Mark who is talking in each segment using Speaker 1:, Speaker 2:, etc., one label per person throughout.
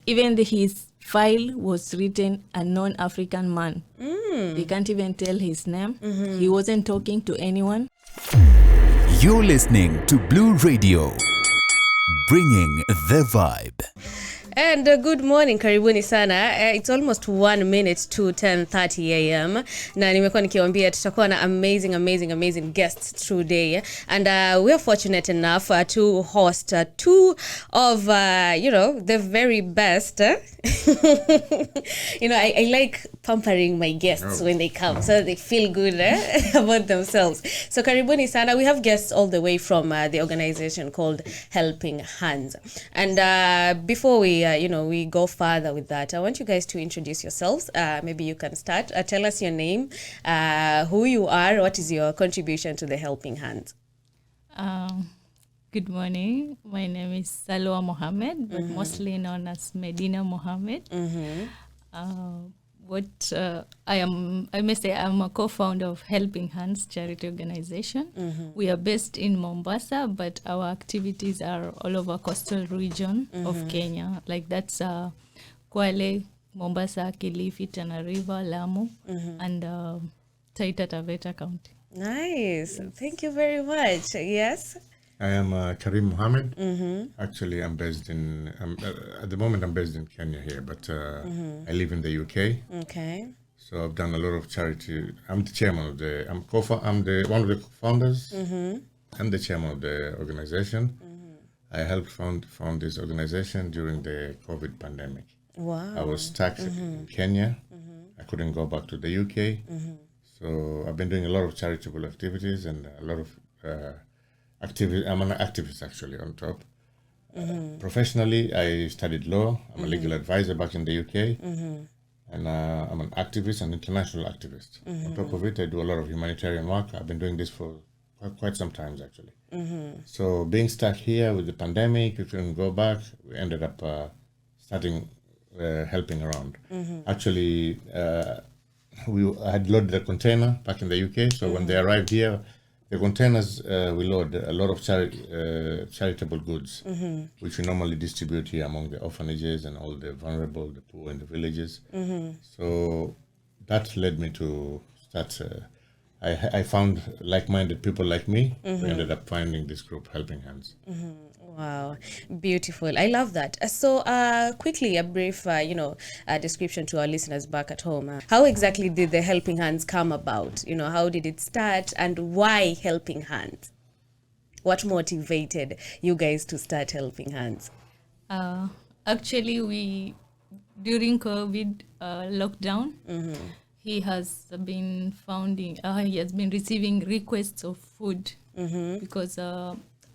Speaker 1: even his file was written a non-African man. They can't even tell his name. He wasn't talking to anyone.
Speaker 2: You're listening to Blue Radio, bringing the vibe.
Speaker 3: And good morning, karibuni sana. It's almost 1 minute to 10:30 a.m. Na nimekuwa nikiwaambia tutakuwa na amazing guests today. And we are fortunate enough to host two of, the very best. I like pampering my guests when they come so they feel good about themselves. So karibuni sana. We have guests all the way from the organization called Helping Hands. And before we go further with that, I want you guys to introduce yourselves. Maybe you can start. Tell us your name, who you are, what is your contribution to the Helping Hands.
Speaker 1: Good morning. My name is Salwa Mohammed, but mostly known as Medina Mohammed. I may say I'm a co-founder of Helping Hands charity organization. We are based in Mombasa, but our activities are all over coastal region of Kenya. Like that's Kwale, Mombasa, Kilifi, Tana River, Lamu, and Taita Taveta County.
Speaker 3: Nice. Thank you very much. Yes?
Speaker 4: I am Karim Mohammed. Actually, I'm based in, at the moment I'm based in Kenya here, but I live in the UK.
Speaker 3: Okay.
Speaker 4: So I've done a lot of charity. I'm the chairman of I'm one of the founders and the chairman of the organization. I helped found this organization during the COVID pandemic.
Speaker 3: Wow.
Speaker 4: I was stuck in Kenya. I couldn't go back to the UK. So I've been doing a lot of charitable activities and a lot of I'm an activist actually on top. Professionally, I studied law. I'm a legal advisor back in the UK. And I'm an activist, an international activist. On top of it, I do a lot of humanitarian work. I've been doing this for quite some time actually. So being stuck here with the pandemic, we couldn't go back. We ended up starting helping around. Actually, I had loaded a container back in the UK. So when they arrived here, the containers, we load a lot of charitable goods, which we normally distribute here among the orphanages and all the vulnerable, the poor in the villages. So that led me to start, I found like-minded people like me. We ended up finding this group, Helping Hands.
Speaker 3: Wow, beautiful. I love that. So quickly, a brief, description to our listeners back at home. How exactly did the Helping Hands come about? How did it start and why Helping Hands? What motivated you guys to start Helping Hands?
Speaker 1: Actually, during COVID lockdown, he has been he has been receiving requests of food because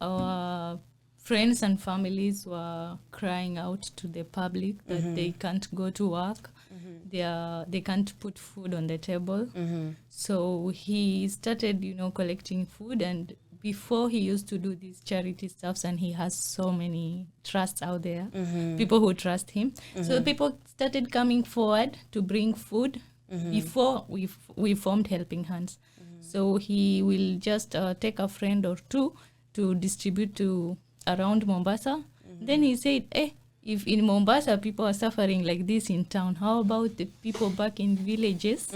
Speaker 1: our friends and families were crying out to the public that they can't go to work, they can't put food on the table. So he started, collecting food, and before he used to do these charity stuffs, and he has so many trusts out there, people who trust him. So people started coming forward to bring food before we formed Helping Hands. So he will just take a friend or two to distribute to around Mombasa. Then he said, if in Mombasa people are suffering like this in town, how about the people back in villages?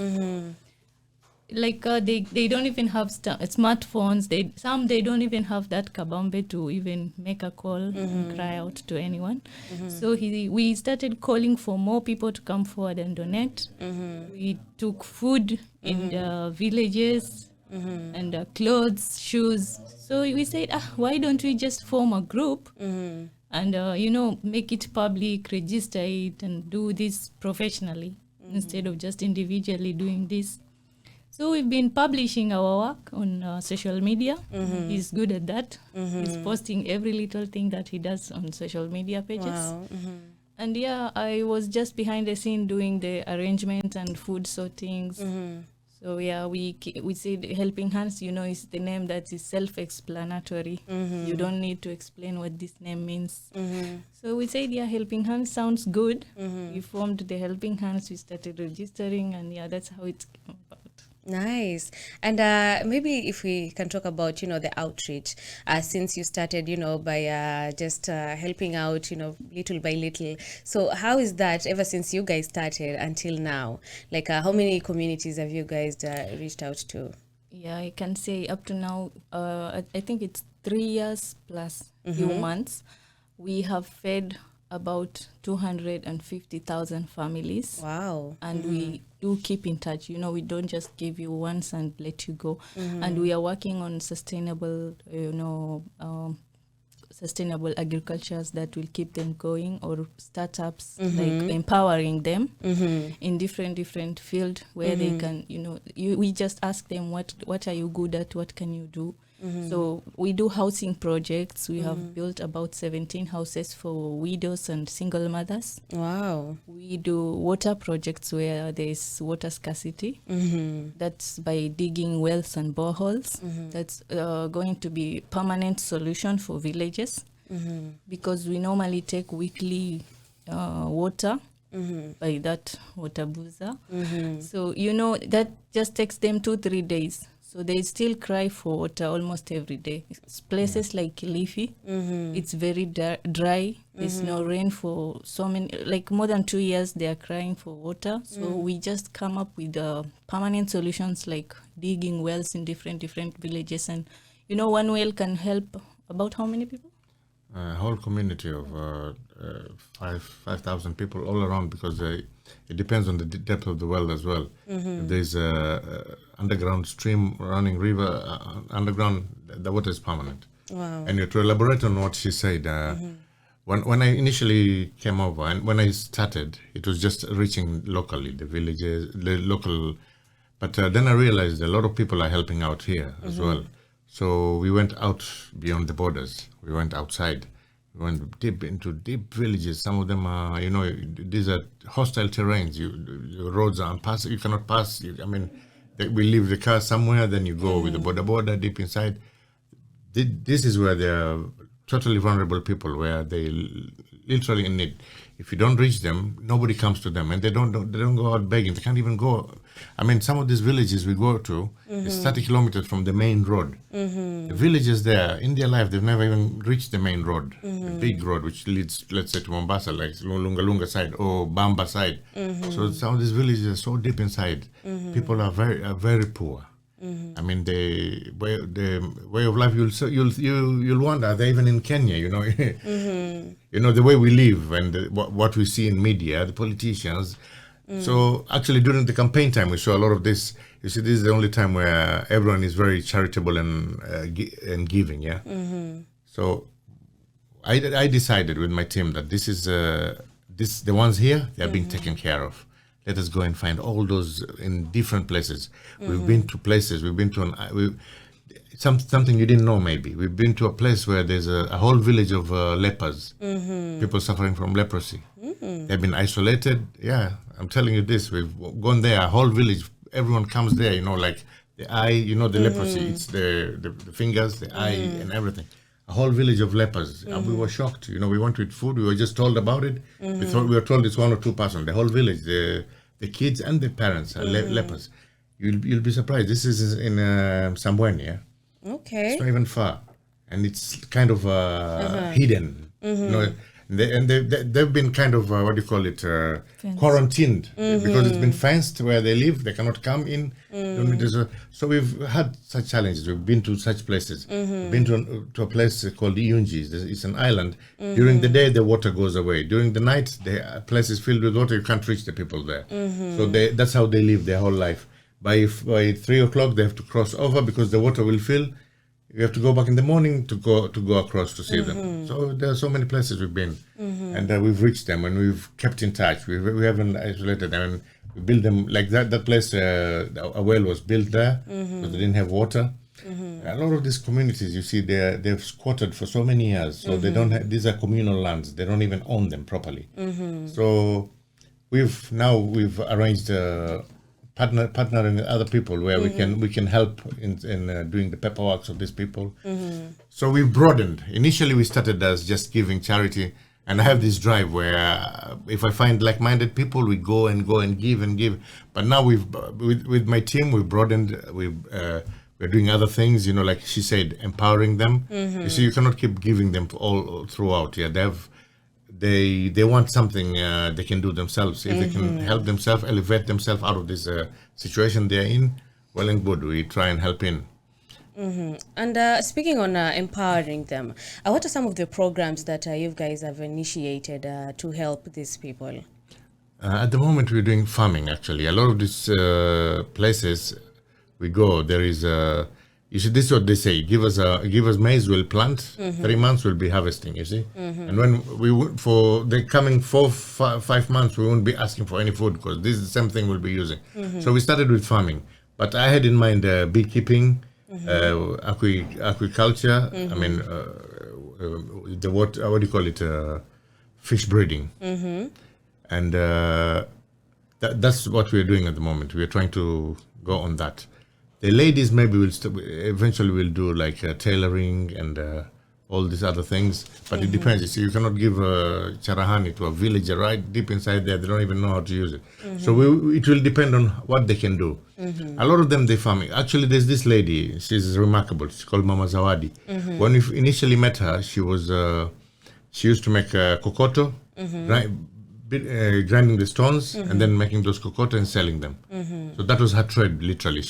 Speaker 1: Like they don't even have smartphones. They don't even have that kabambe to even make a call and cry out to anyone. So we started calling for more people to come forward and donate. We took food in the villages, and clothes, shoes. So we said, why don't we just form a group and, make it public, register it, and do this professionally instead of just individually doing this. So we've been publishing our work on social media. He's good at that. He's posting every little thing that he does on social media pages.
Speaker 3: Wow.
Speaker 1: And I was just behind the scene doing the arrangement and food sortings. So we said Helping Hands, is the name that is self-explanatory. You don't need to explain what this name means. So we said, Helping Hands sounds good. We formed the Helping Hands, we started registering, and that's how it came about.
Speaker 3: Nice. And maybe if we can talk about, the outreach, since you started, by just helping out, little by little. So how is that ever since you guys started until now? Like, how many communities have you guys reached out to?
Speaker 1: Yeah, I can say up to now, I think it's 3 years plus few months. We have fed about 250,000 families.
Speaker 3: Wow.
Speaker 1: And we do keep in touch. We don't just give you once and let you go. And we are working on sustainable, sustainable agricultures that will keep them going, or startups, like empowering them in different field where they can, we just ask them what are you good at, what can you do. So we do housing projects. We have built about 17 houses for widows and single mothers.
Speaker 3: Wow.
Speaker 1: We do water projects where there is water scarcity. That's by digging wells and boreholes. That's going to be permanent solution for villages, because we normally take weekly water by that water boozer. So that just takes them 2-3 days. So they still cry for water almost every day. It's places like Kilifi, it's very dry. There's no rain for so many, like more than 2 years, they are crying for water. So we just come up with permanent solutions like digging wells in different villages. And, one well can help about how many people?
Speaker 4: A whole community of 5,000 people all around, because it depends on the depth of the well as well. If there's a underground stream, running river, underground, the water is permanent.
Speaker 3: Wow.
Speaker 4: And to elaborate on what she said, when I initially came over and when I started, it was just reaching locally, the villages, the local. But then I realized a lot of people are helping out here as well. So we went out beyond the borders. We went outside. We went deep into deep villages. Some of them are, these are hostile terrains. Your roads are unpassable. You cannot pass. We leave the car somewhere, then you go with the border deep inside. This is where there are totally vulnerable people, where they literally in need. If you don't reach them, nobody comes to them, and they don't go out begging. They can't even go. Some of these villages we go to is 30 kilometers from the main road. The villages there, in their life, they've never even reached the main road, the big road which leads, let's say, to Mombasa, like Lunga side or Bamba side. So some of these villages are so deep inside. People are very poor. The way of life, you'll wonder, are they even in Kenya? The way we live and what we see in media, the politicians. So actually, during the campaign time, we saw a lot of this. You see, this is the only time where everyone is very charitable and giving. Yeah. So I decided with my team that this is the ones here, they are being taken care of. Let us go and find all those in different places. We've been to places. We've been to something you didn't know maybe. We've been to a place where there's a whole village of lepers, people suffering from leprosy. They've been isolated. Yeah, I'm telling you this. We've gone there, a whole village. Everyone comes there, like the eye, the leprosy. It's the fingers, the eye, and everything. A whole village of lepers. And we were shocked. We went with food. We were just told about it. We were told it's 1 or 2 persons. The whole village, the kids and the parents are lepers. You'll be surprised. This is in Sambweni, yeah?
Speaker 3: Okay.
Speaker 4: It's not even far. And it's kind of hidden. They've been kind of, quarantined. Because it's been fenced where they live. They cannot come in. So we've had such challenges. We've been to such places. We've been to a place called Iyunji. It's an island. During the day, the water goes away. During the night, the place is filled with water. You can't reach the people there. So that's how they live their whole life. By 3 o'clock, they have to cross over because the water will fill. You have to go back in the morning to go across to see them. So there are so many places we've been, and we've reached them, and we've kept in touch. We haven't isolated them, and we built them like that. That place, a well was built there, but they didn't have water. A lot of these communities, you see, they've squatted for so many years, so they don't have. These are communal lands. They don't even own them properly. So we've arranged. Partnering with other people where we can help in doing the paperwork of these people. So we've broadened. Initially, we started as just giving charity, And I have this drive where if I find like-minded people, we go and give and give. But now with my team, we've broadened. We're doing other things, like she said, empowering them. You see, you cannot keep giving them all throughout. Yeah, they want something they can do themselves. If they can help themselves, elevate themselves out of this situation they're in, well and good. We try and help in.
Speaker 3: And speaking on empowering them, what are some of the programs that you guys have initiated to help these people?
Speaker 4: At the moment, we're doing farming, actually. A lot of these places we go, there is you see, this is what they say: give us maize, we'll plant. 3 months, we'll be harvesting. You see, and when for the coming 5 months, we won't be asking for any food because this is the same thing we'll be using. So we started with farming, but I had in mind beekeeping, aquaculture. I mean, the what do you call it? Fish breeding, and that's what we're doing at the moment. We're trying to go on that. The ladies maybe eventually will do like tailoring and all these other things, but it depends. You see, you cannot give charahani to a villager right deep inside there. They don't even know how to use it. So it will depend on what they can do. A lot of them, they farming. Actually, there's this lady. She's remarkable. She's called Mama Zawadi. When we initially met her, she used to make kokoto, grinding the stones and then making those kokoto and selling them. So that was her trade, literally.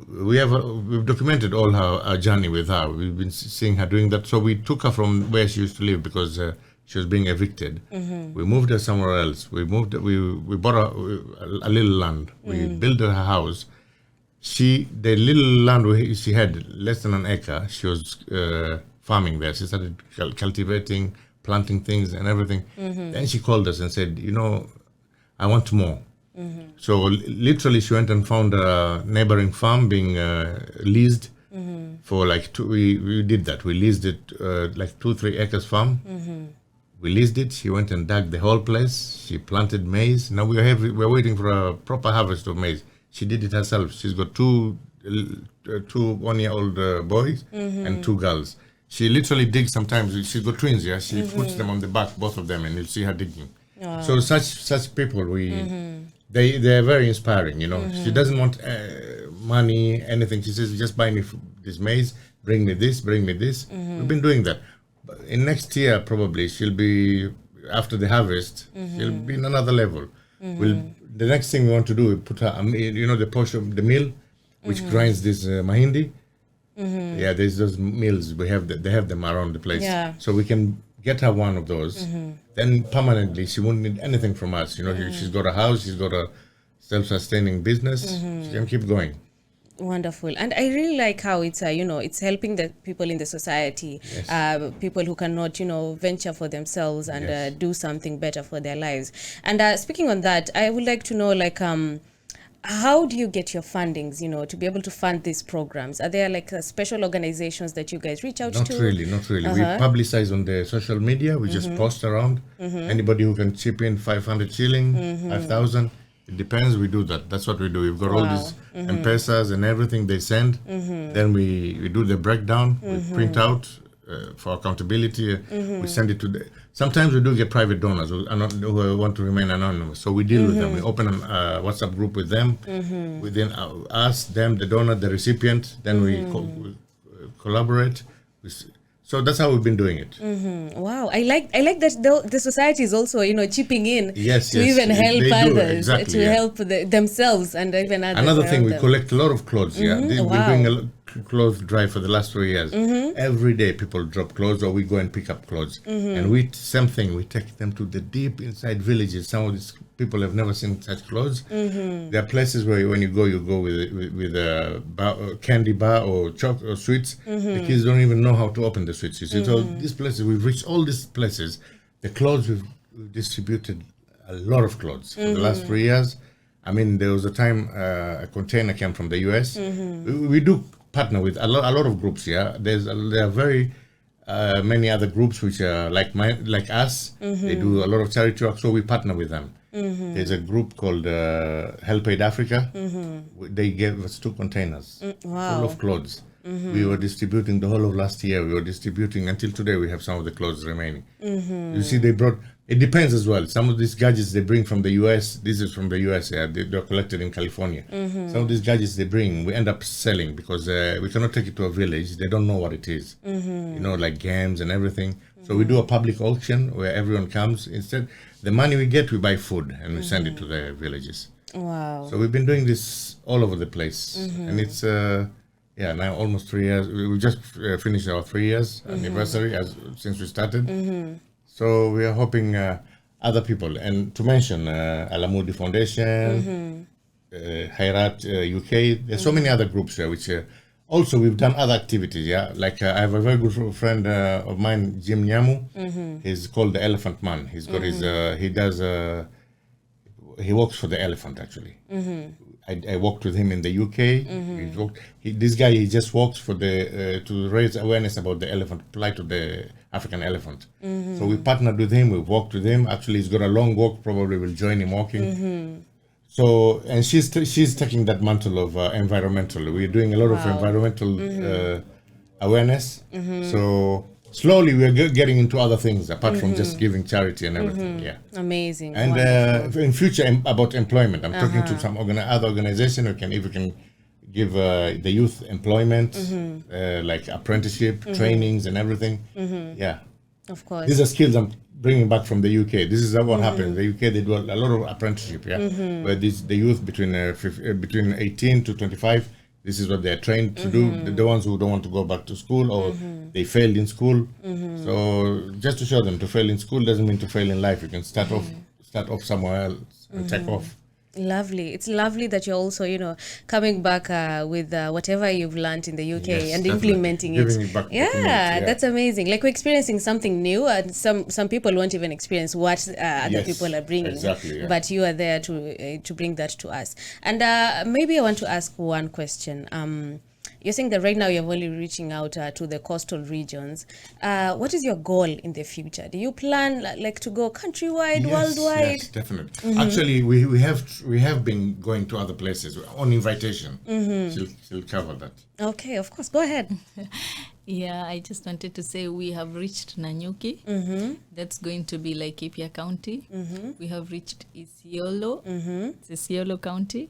Speaker 4: We've documented all her journey with her. We've been seeing her doing that. So we took her from where she used to live because she was being evicted. We moved her somewhere else. We bought her a little land. We built her house. The little land she had, less than an acre, she was farming there. She started cultivating, planting things and everything. Then she called us and said, I want more. So literally she went and found a neighboring farm being leased for like we did that. We leased it like 2-3 acres farm. We leased it. She went and dug the whole place. She planted maize. Now we're waiting for a proper harvest of maize. She did it herself. She's got two 1-year-old boys and 2 girls. She literally digs sometimes. She's got twins, yeah. She puts them on the back, both of them, and you'll see her digging. So such people, they're very inspiring, She doesn't want money, anything. She says, just buy me this maize, bring me this. We've been doing that. But in next year, probably, she'll be, after the harvest, she'll be in another level. The next thing we want to do is put her, the portion, the mill, which grinds this mahindi. Yeah, there's those mills. They have them around the place. Yeah. So we can get her one of those. Then permanently, she won't need anything from us. She's got a house. She's got a self-sustaining business. She can keep going.
Speaker 3: Wonderful. And I really like how it's it's helping the people in the society, people who cannot venture for themselves and do something better for their lives. And speaking on that, I would like to know how do you get your fundings, to be able to fund these programs? Are there special organizations that you guys reach out to?
Speaker 4: Not really. We publicize on the social media. We just post around. Anybody who can chip in 500 shilling, 5,000, it depends. We do that. That's what we do. We've got all these M-Pesas and everything they send. Then we do the breakdown. We print out for accountability. We send it to sometimes we do get private donors who want to remain anonymous. So we deal with them. We open a WhatsApp group with them. We then ask them, the donor, the recipient. Then we collaborate. So that's how we've been doing it.
Speaker 3: Wow, I like that the society is also chipping in to even help others, help themselves and even others.
Speaker 4: Another thing, we collect a lot of clothes. We're doing a clothes drive for the last 3 years. Every day people drop clothes or we go and pick up clothes. And same thing, we take them to the deep inside villages. Some of these people have never seen such clothes. There are places where when you go with a candy bar or chocolate or sweets. The kids don't even know how to open the sweets. You see, so these places, we've reached all these places. The clothes, we've distributed a lot of clothes for the last 3 years. I mean, there was a time a container came from the US. We do partner with a lot of groups. There are very many other groups which are like us. They do a lot of charity work, so we partner with them. There's a group called Help Aid Africa. They gave us 2 containers full of clothes. We were distributing the whole of last year. We were distributing until today. We have some of the clothes remaining. You see, they brought. It depends as well. Some of these gadgets they bring from the US. This is from the US. Yeah, they're collected in California. Some of these gadgets they bring, we end up selling because we cannot take it to a village. They don't know what it is. You know, like games and everything. So we do a public auction where everyone comes. Instead, the money we get, we buy food and we send it to the villages.
Speaker 3: Wow.
Speaker 4: So we've been doing this all over the place, and it's now almost 3 years. We just finished our 3 years anniversary since we started. So we are hoping other people, and to mention Alamoudi Foundation, Hayrat UK. There's so many other groups here, which also we've done other activities. Yeah, like I have a very good friend of mine, Jim Nyamu. He's called the Elephant Man. He's got his he works for the elephant actually. I worked with him in the UK. This guy, he just works for the to raise awareness about the elephant, plight of the African elephant. So we partnered with him. We worked with him. Actually, he's got a long walk. Probably will join him walking. So, and she's taking that mantle of environmental. We're doing a lot of environmental awareness. So slowly we are getting into other things apart from just giving charity and everything. Yeah,
Speaker 3: amazing.
Speaker 4: And in future about employment, I'm talking to some other organization if we can give the youth employment, like apprenticeship, trainings and everything. Yeah,
Speaker 3: of course.
Speaker 4: These are skills I'm bringing back from the UK. This is what happened. In the UK, they do a lot of apprenticeship. Yeah, where the youth between 18 to 25. This is what they're trained to do. The ones who don't want to go back to school or they failed in school. So just to show them, to fail in school doesn't mean to fail in life. You can start off somewhere else and take off.
Speaker 3: Lovely. It's lovely that you're also, coming back with whatever you've learned in the UK and implementing it.
Speaker 4: Giving it back.
Speaker 3: Yeah, that's amazing. Like we're experiencing something new, and some people won't even experience what other people are bringing.
Speaker 4: Exactly. Yeah.
Speaker 3: But you are there to bring that to us. And maybe I want to ask one question. You're saying that right now you're only reaching out to the coastal regions. What is your goal in the future? Do you plan like to go countrywide, worldwide?
Speaker 4: Yes, definitely. Actually, we have been going to other places on invitation. She'll cover that.
Speaker 3: Okay, of course. Go ahead.
Speaker 1: Yeah, I just wanted to say we have reached Nanyuki. That's going to be Laikipia County. We have reached Isiolo. It's Isiolo County.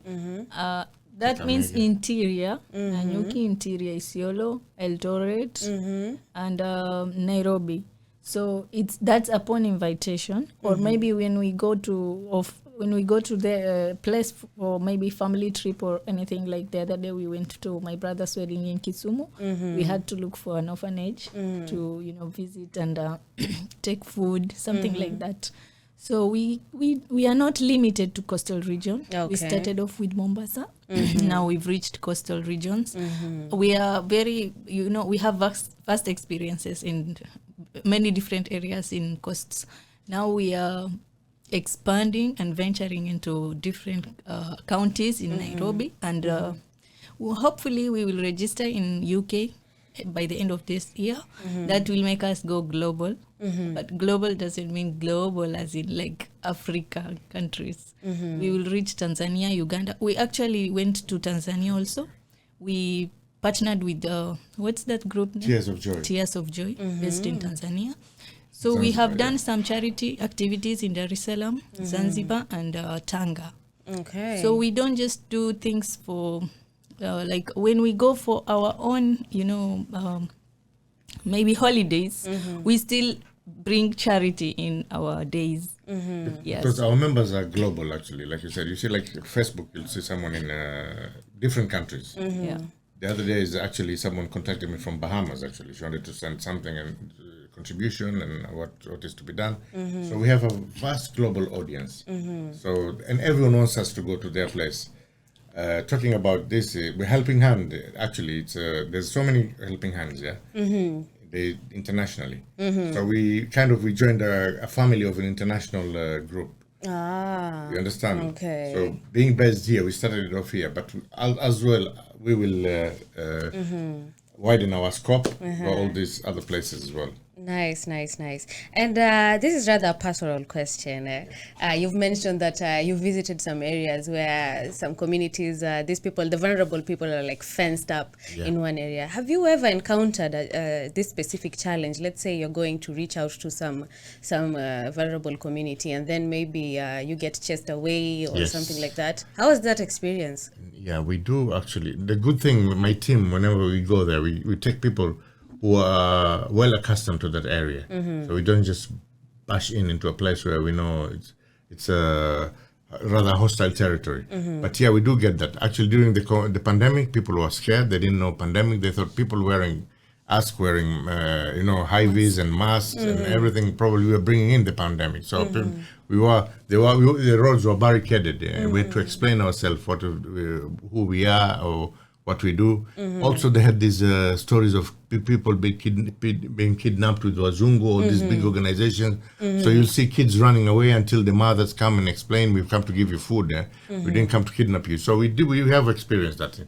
Speaker 1: That means interior, Nanyuki, interior, Isiolo, Eldoret, and Nairobi. So that's upon invitation, or maybe when we go to the place for maybe family trip or anything. Like the other day, we went to my brother's wedding in Kisumu. We had to look for an orphanage to visit and take food, something like that. So we are not limited to coastal region. Okay. We started off with Mombasa. Now we've reached coastal regions. We are very, we have vast experiences in many different areas in coasts. Now we are expanding and venturing into different counties in Nairobi. And hopefully we will register in UK by the end of this year. That will make us go global. But global doesn't mean global as in like Africa countries. We will reach Tanzania, Uganda. We actually went to Tanzania also. We partnered with what's that group name?
Speaker 4: Tears of Joy.
Speaker 1: Tears of Joy, based in Tanzania. So we have done some charity activities in Dar es Salaam, Zanzibar, and Tanga. Okay. So we don't just do things for like when we go for our own, maybe holidays, we still bring charity in our days. Yes.
Speaker 4: Because our members are global, actually. Like you said, you see, like Facebook, you'll see someone in different countries.
Speaker 1: Yeah.
Speaker 4: The other day is actually someone contacted me from Bahamas. Actually, she wanted to send something and contribution and what is to be done. So we have a vast global audience. So, and everyone wants us to go to their place. Talking about this, we're helping hand. Actually, it's there's so many helping hands. Yeah. They internationally. So we joined a family of an international group. You understand? Okay. So being based here, we started it off here, but as well we will widen our scope for all these other places as well.
Speaker 3: Nice. And this is rather a pastoral question. You've mentioned that you visited some areas where some communities, these people, the vulnerable people, are like fenced up in one area. Have you ever encountered this specific challenge? Let's say you're going to reach out to some vulnerable community, and then maybe you get chased away or something like that. How was that experience?
Speaker 4: Yeah, we do actually. The good thing, my team, whenever we go there, we take people who are well accustomed to that area. So we don't just bash into a place where we know it's a rather hostile territory. But yeah, we do get that. Actually, during the pandemic, people were scared. They didn't know pandemic. They thought people wearing high vis and masks and everything. Probably we were bringing in the pandemic. So the roads were barricaded. We had to explain ourselves who we are or what we do. Also, they had these stories of people being kidnapped with Wazungu, all these big organizations. So you'll see kids running away until the mothers come and explain, we've come to give you food. We didn't come to kidnap you. So we have experienced that.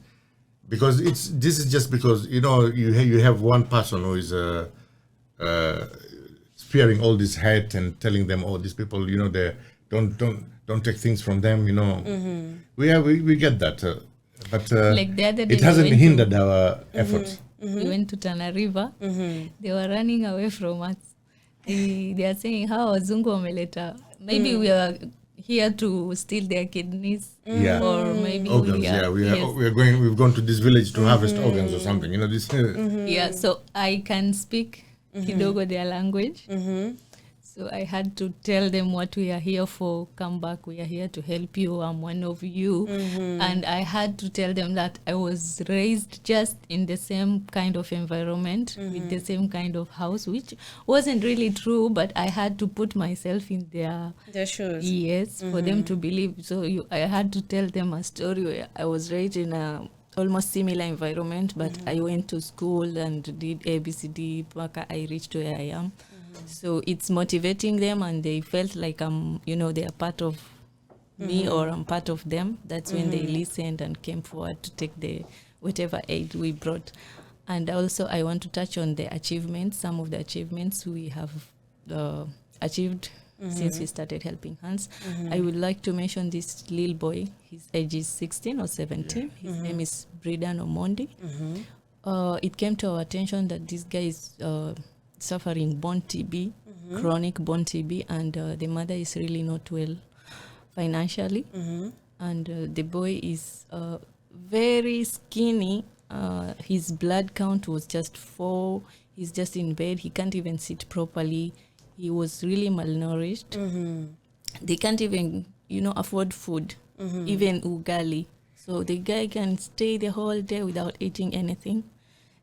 Speaker 4: Because this is just because, you have one person who is spearing all this hate and telling them, these people, they don't take things from them, We get that. But
Speaker 1: like the other day
Speaker 4: it hasn't hindered our efforts.
Speaker 1: We went to Tana River. They were running away from us. They are saying, how wazungu wameleta. Maybe we are here to steal their kidneys. Or maybe
Speaker 4: organs. We've gone to this village to harvest organs or something. This.
Speaker 1: Yeah, so I can speak kidogo their language. So I had to tell them what we are here for. Come back, we are here to help you. I'm one of you. And I had to tell them that I was raised just in the same kind of environment, with the same kind of house, which wasn't really true, but I had to put myself in their
Speaker 3: shoes.
Speaker 1: Yes, for them to believe. So I had to tell them a story where I was raised in a almost similar environment, but I went to school and did ABCD, I reached where I am. So it's motivating them, and they felt like they are part of me or I'm part of them. That's when they listened and came forward to take whatever aid we brought. And also I want to touch on the achievements, some of the achievements we have achieved since we started Helping Hands. I would like to mention this little boy. His age is 16 or 17. His name is Bridan Omondi. It came to our attention that this guy is suffering bone TB, chronic bone TB, and the mother is really not well financially. And the boy is very skinny. His blood count was just 4. He's just in bed. He can't even sit properly. He was really malnourished. They can't even, afford food, even ugali. So the guy can stay the whole day without eating anything.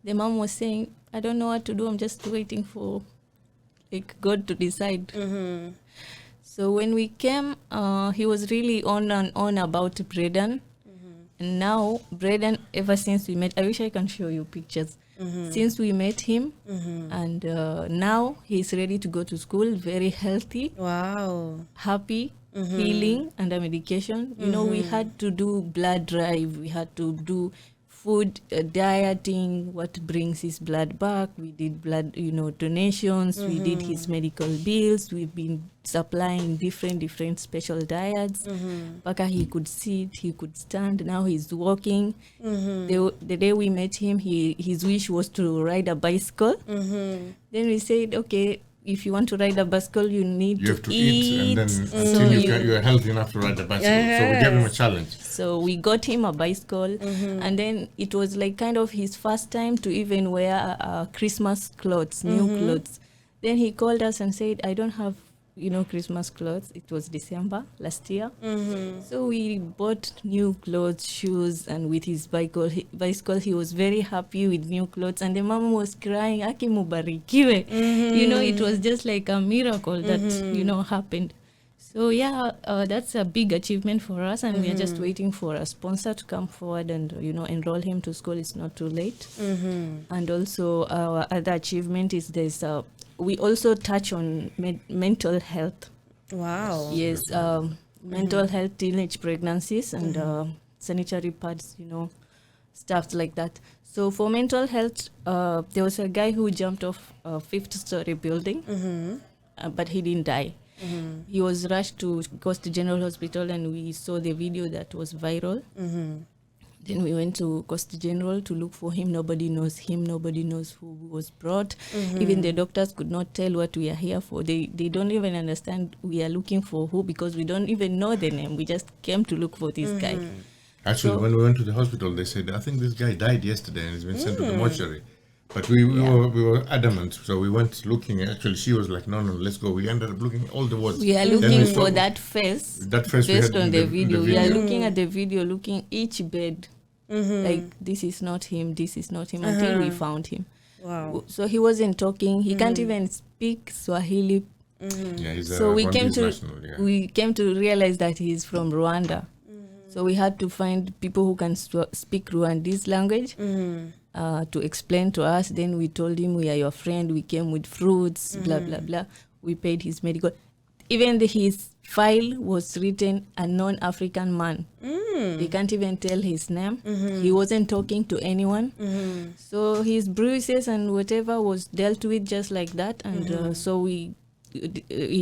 Speaker 1: The mom was saying, I don't know what to do. I'm just waiting for God to decide. So when we came, he was really on about Braden. And now Braden, ever since we met, I wish I can show you pictures. Since we met him, and now he's ready to go to school, very healthy.
Speaker 3: Wow.
Speaker 1: Happy, healing, under medication. We had to do blood drive. We had to do food dieting, what brings his blood back. We did blood, donations. We did his medical bills. We've been supplying different special diets. Baka he could sit, he could stand. Now he's walking. The day we met him, his wish was to ride a bicycle. Then we said, okay, if you want to ride a bicycle, you have to eat,
Speaker 4: and then until you are healthy enough to ride the bicycle. So we gave him a challenge.
Speaker 1: So we got him a bicycle, and then it was like kind of his first time to even wear Christmas clothes, new clothes. Then he called us and said, I don't have Christmas clothes. It was December last year. So we bought new clothes, shoes, and with his bicycle, he was very happy with new clothes. And the mom was crying, Aki mubarikiwe. It was just like a miracle that, happened. So yeah, that's a big achievement for us, and we are just waiting for a sponsor to come forward and, enroll him to school. It's not too late. And also our other achievement is we also touch on mental health.
Speaker 3: Wow.
Speaker 1: Yes, mental health, teenage pregnancies, and sanitary pads, stuff like that. So for mental health, there was a guy who jumped off a 5th-story building, but he didn't die. He was rushed to Coast General Hospital, and we saw the video that was viral. Then we went to Coast General to look for him. Nobody knows him. Nobody knows who was brought. Even the doctors could not tell what we are here for. They don't even understand we are looking for who, because we don't even know the name. We just came to look for this guy.
Speaker 4: Actually, when we went to the hospital, they said, I think this guy died yesterday and he's been sent to the mortuary. But we were adamant, so we went looking. Actually, she was like, no, let's go. We ended up looking all the wards.
Speaker 1: We are looking for that face.
Speaker 4: That face
Speaker 1: based on the video. We are looking at the video, looking each bed. Like, this is not him, this is not him, until we found him.
Speaker 3: Wow.
Speaker 1: So he wasn't talking. He can't even speak Swahili.
Speaker 4: Yeah, he's
Speaker 1: So we
Speaker 4: came
Speaker 1: to realize that he is from Rwanda. So we had to find people who can speak Rwandese language to explain to us. Then we told him, we are your friend. We came with fruits, blah, blah, blah. We paid his medical. Even his file was written a non-African man. They can't even tell his name. He wasn't talking to anyone. So his bruises and whatever was dealt with just like that. And so he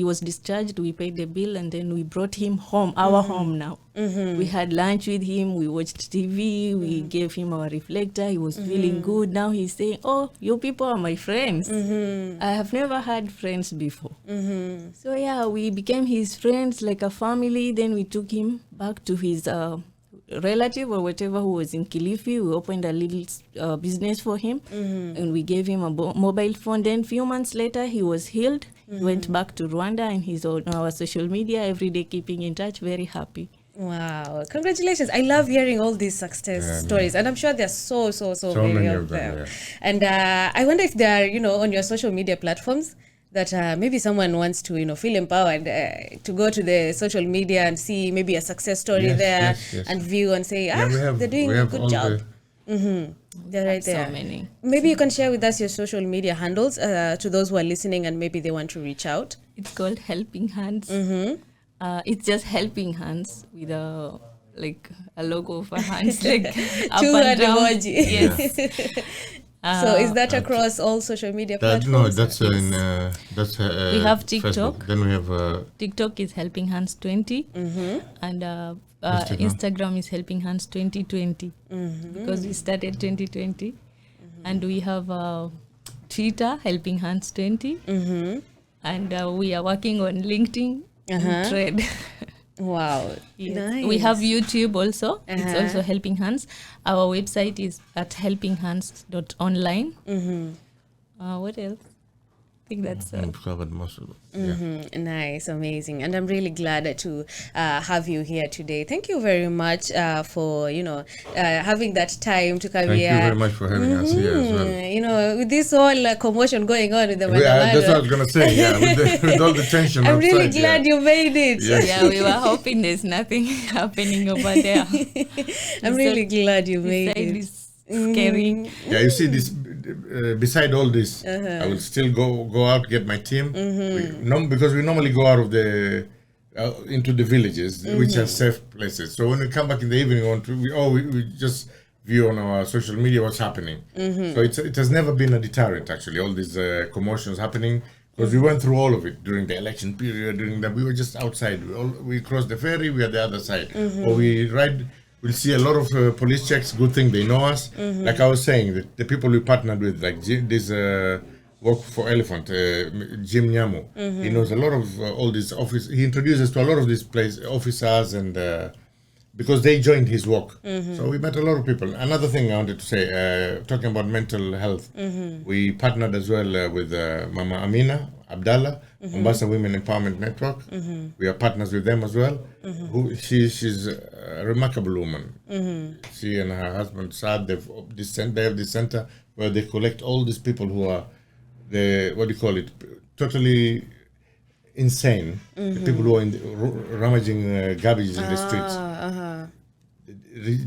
Speaker 1: was discharged. We paid the bill, and then we brought him home, our home now. We had lunch with him. We watched TV. We gave him our reflector. He was feeling good. Now he's saying, oh, you people are my friends. I have never had friends before. So yeah, we became his friends, like a family. Then we took him back to his relative or whatever who was in Kilifi. We opened a little business for him, and we gave him a mobile phone. Then few months later, he was healed. He went back to Rwanda, and he's on our social media every day, keeping in touch. Very happy.
Speaker 3: Wow, congratulations. I love hearing all these success stories, and I'm sure there's so many of them. And I wonder if there are, on your social media platforms, that maybe someone wants to, feel empowered to go to the social media and see maybe a success story there and view and say, they're doing a good job. They're right there.
Speaker 1: So many.
Speaker 3: Maybe you can share with us your social media handles to those who are listening and maybe they want to reach out.
Speaker 1: It's called Helping Hands. It's just Helping Hands with a logo of a hands, like up and down.
Speaker 3: Emoji.
Speaker 1: Yes.
Speaker 3: So is that across all social media platforms?
Speaker 4: No, that's
Speaker 1: we have TikTok.
Speaker 4: Facebook. Then we have
Speaker 1: TikTok is Helping Hands 20, and Instagram is Helping Hands 2020, because we started 2020, and we have Twitter Helping Hands 20, and we are working on LinkedIn and Thread.
Speaker 3: Wow.
Speaker 1: Yes.
Speaker 3: Nice.
Speaker 1: We have YouTube also. It's also Helping Hands. Our website is at helpinghands.online. What else? I think that's
Speaker 4: we've covered most of it.
Speaker 3: Nice, amazing, and I'm really glad to have you here today. Thank you very much for having that time to come
Speaker 4: Thank
Speaker 3: here.
Speaker 4: you very much for having us here as well.
Speaker 3: With this whole commotion going on with the
Speaker 4: That's what I was gonna say. With all the tension.
Speaker 3: I'm really glad you made it.
Speaker 4: Yes.
Speaker 1: Yeah, we were hoping there's nothing happening over there.
Speaker 3: I'm really glad you made it.
Speaker 1: It's scary.
Speaker 4: Yeah, you see this. Beside all this, I will still go out, get my team. Because we normally go out of the into the villages, which are safe places. So when we come back in the evening, we just view on our social media what's happening. So it has never been a deterrent, actually, all these commotions happening, because we went through all of it during the election period. During that, we were just outside. We crossed the ferry, we are the other side, or we ride. We'll see a lot of police checks. Good thing they know us. Like I was saying, the people we partnered with, like this Work for Elephant, Jim Nyamu, he knows a lot of all these officers. He introduces to a lot of these officers, and because they joined his work. So we met a lot of people. Another thing I wanted to say, talking about mental health, we partnered as well with Mama Amina Abdallah, Mombasa Women Empowerment Network. We are partners with them as well. She's a remarkable woman. She and her husband Saad, they have this center where they collect all these people who are totally insane. The people who are rummaging garbage in the streets.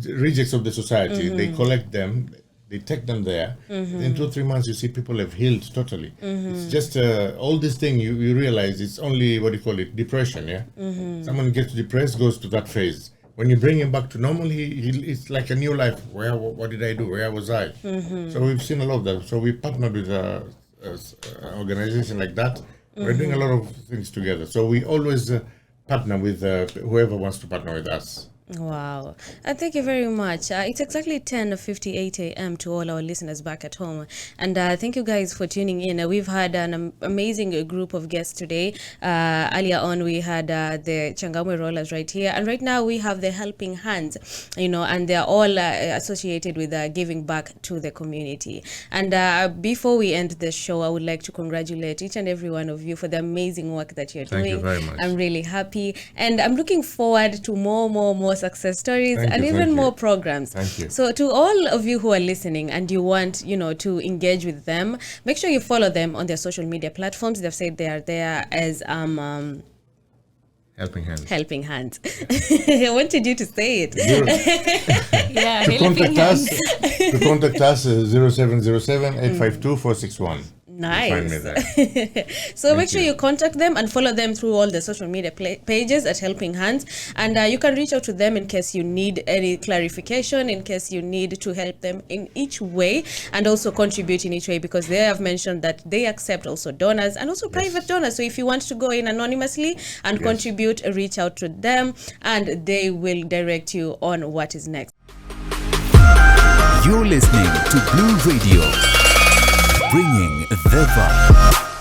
Speaker 4: Rejects of the society. They collect them. They take them there. In 2-3 months, you see people have healed totally. It's just all this thing you realize it's only depression. Yeah, someone gets depressed, goes to that phase. when you bring him back to normal, it's like a new life. What did I do? Where was I? So we've seen a lot of that. So we partnered with an organization like that. We're doing a lot of things together. So we always partner with whoever wants to partner with us.
Speaker 3: Wow. Thank you very much. It's exactly 10:58 a.m. to all our listeners back at home. And thank you guys for tuning in. We've had an amazing group of guests today. Earlier on, we had the Changamwe Rollers right here. And right now, we have the Helping Hands, and they're all associated with giving back to the community. And before we end the show, I would like to congratulate each and every one of you for the amazing work that you're doing.
Speaker 4: Thank you very much.
Speaker 3: I'm really happy. And I'm looking forward to more success stories and even more programs.
Speaker 4: Thank you.
Speaker 3: So to all of you who are listening and you want, to engage with them, make sure you follow them on their social media platforms. They've said they are there as
Speaker 4: Helping Hands.
Speaker 3: Helping Hands. I wanted you to say it.
Speaker 1: Yeah,
Speaker 4: To contact us 0707 852 461.
Speaker 3: Nice.
Speaker 4: Find me there.
Speaker 3: So make sure you contact them and follow them through all the social media pages at Helping Hands. And you can reach out to them in case you need any clarification, in case you need to help them in each way and also contribute in each way, because they have mentioned that they accept also donors and also private donors. So if you want to go in anonymously and contribute, reach out to them and they will direct you on what is next.
Speaker 2: You're listening to Blue Radio, bringing the vibe.